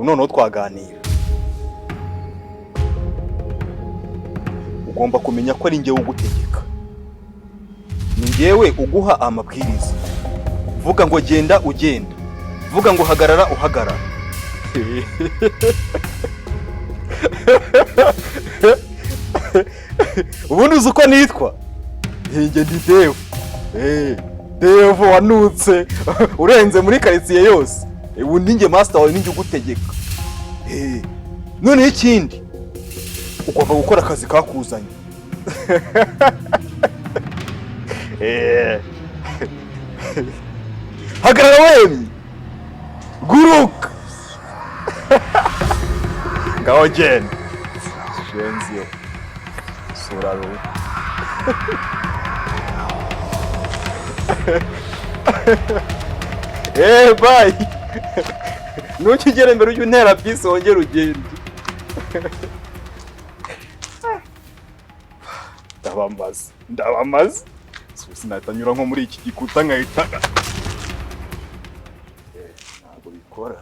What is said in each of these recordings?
noneho twaganira. Ugomba kumenya ko ari njyewe ugutegeka, ni njyewe uguha amabwiriza. Vuga ngo genda ugenda, vuga ngo hagarara uhagarara. Ubundi uzi uko nitwa? Njye ndi Devo. Devo wanutse urenze muri quartier yose. Ubu ninjye master wawe, ninjye ugutegeka. None ikindi ugomba gukora akazi kakuzanye. Hagarara wemye, guruka. Ngaho genda shenziyo suraro. Bye. Ntukigere imbere ujye untera pisi wongere ugende. Ndabamaze. Sinahita nko muri iki gikuta nkahita. Ntabwo bikora.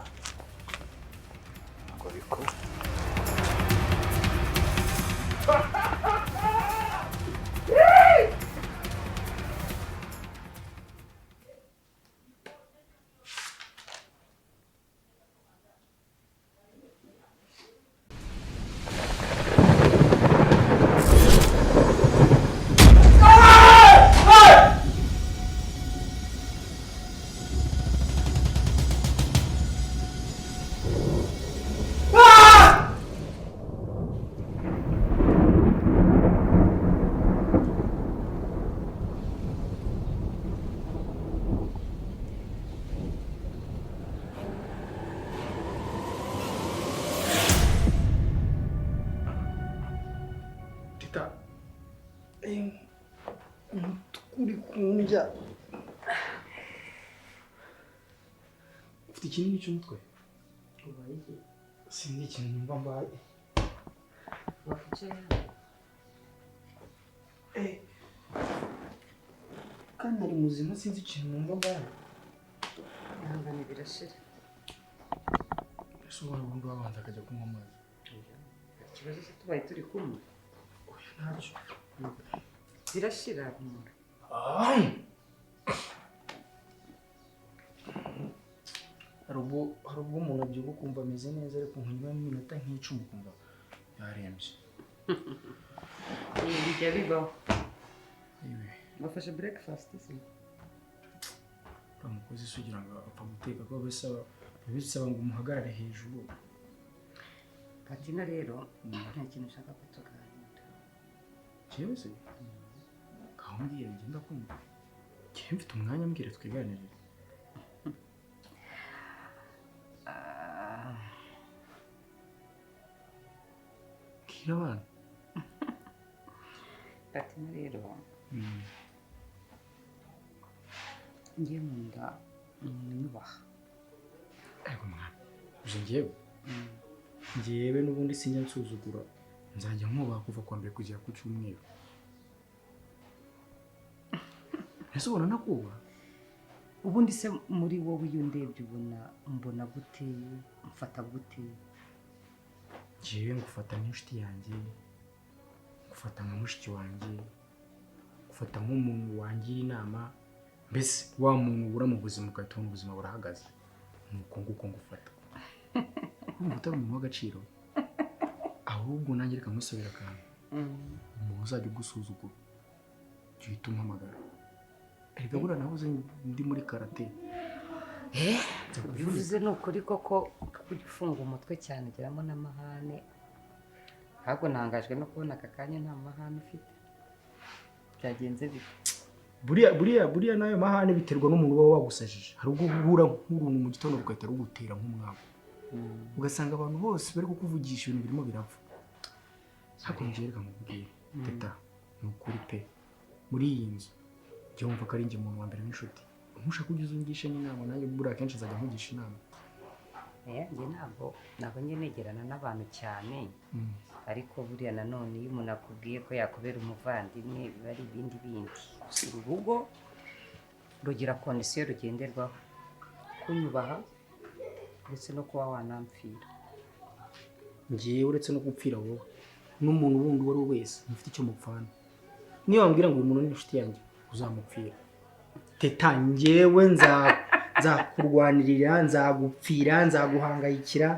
Uri kunja. Ufite ikinini cy'umutwe? Ubaye iki? Sinzi ikintu numva mbaye. Wafice. Kandi ari muzima, sinzi ikintu numva mbaye. Ihangane birashira. Ushobora guhura abanza akajya kunywa amazi. Ikibazo cyo tubaye turi kumwe. Oya ntacyo. Birashira umuntu. Hari ubwo umuntu abyuka kumva ameze neza, ariko nyuma y'iminota nk'icumi ukumva yarembye. Bijya bibaho. Iwe. Wafashe breakfast se? Uramukozi se ugira ngo apfa guteka ko bisaba ngo umuhagarare hejuru. Katina rero nta kintu ushaka ko tuganira. Jewe se? Kahungiye ngenda kumva. Njye mfite umwanya mbwira twiganirire. Kira bana. Katina rero. Ngiye munda nyubaha. Ariko mwana, uje njyewe n'ubundi sinjya nsuzugura. Nzajya nkubaha kuva kwa mbere kugera ku cyumweru. Ese ubona nakubaha? Ubundi se muri wowe iyo ndebye mbona gute, mfata gute? Njyewe ngufata nk'inshuti yanjye, ngufata nka mushiki wanjye, ngufata nk'umuntu wangira inama, mbese wa muntu ubura mu buzima ugahita ubona ubuzima burahagaze. Nuko nguko ngufata. Urumva utari umuntu w'agaciro? Ahubwo nanjye reka nkusabira akantu. Umuntu uzajya ugusuzugura, jya uhita umuhamagara. Erega buriya nahoze ndi muri karate. Bivuze ni ukuri koko kujya ufunga umutwe cyane ugeramo n'amahane. Ahubwo ntangajwe no kubona aka kanya nta mahane ufite. Byagenze bite? Buriya nayo mahane biterwa n'umuntu uba wagusajije. Hari ubwo uhura nk'uruntu mu gitondo rugahita rugutera nk'umwabo. Ugasanga abantu bose bari kukuvugisha ibintu birimo birapfa. Ariko njye reka nkubwire, teta, ni ukuri pe. Muri iyi nzu jya wumva ko ari njye umuntu wa mbere w'inshuti. Ntushaka kujya uzungisha inama, nanjye buriya kenshi nzajya nkugisha inama. njye ntabwo njye negerana n'abantu cyane, ariko buriya nanone iyo umuntu akubwiye ko yakubera umuvandimwe biba ari ibindi bindi. Gusa urugo rugira kondisiyo rugenderwaho, kunyubaha ndetse no kuba wanampfira. ngewe uretse no gupfira wowe n'umuntu wundi uwo ari we wese mufite icyo mupfana, niyo wambwira ngo uyu muntu ni inshuti yanjye uzamupfira teta, ngewe nzakurwanirira, nzagupfira, nzaguhangayikira,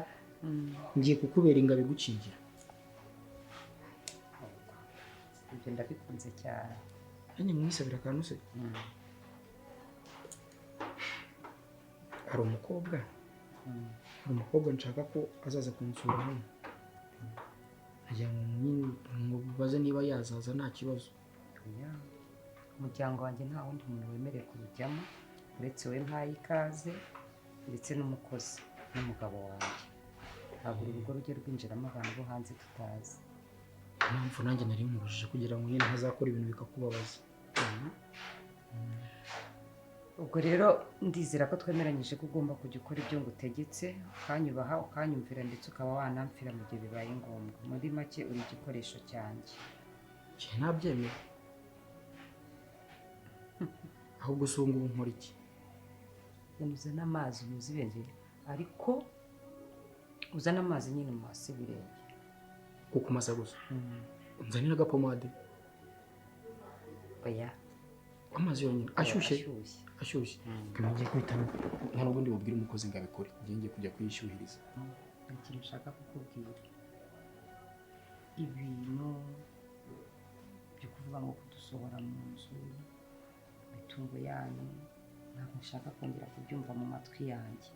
ngiye kukubera ingabo igukingira. Ibyo ndabikunze cyane. nanjye mwisabira akantu se. hari umukobwa nshaka ko azaza kunsura hano, nagira ngo mubaze niba yazaza nta kibazo. Umuryango wanjye nta wundi muntu wemerewe kubijyamo uretse we mpaye ikaze, ndetse n'umukozi n'umugabo wanjye. ntabwo urugo rujye rwinjiramo abantu bo hanze tutazi. impamvu nanjye nari mubujije kugira ngo nyine ntazakora ibintu bikakubabaza. ubwo rero ndizera ko twemeranyije ko ugomba kujya ukora ibyo ngutegetse, ukanyubaha, ukanyumvira, ndetse ukaba wanampfira mu gihe bibaye ngombwa. muri make uri igikoresho cyanjye. njye nabyemera, ahubwo se ubu ngubu nkora iki? uzana amazi umuze ibirenge, ariko uzana amazi nyine mu hasi ibirenge. kuko umaze gusa nzanira agapomade. oya, amazi yonyine ashyushye ngiye guhita nta n'ubundi bubwire umukozi ngo abikore, ngiye kujya kuyishyuhiriza. nta kintu ushaka kukubwira, ibintu byo kuvuga ngo kudusohora mu nzu, imitungo yanyu, ntabwo nshaka kongera kubyumva mu matwi yanjye.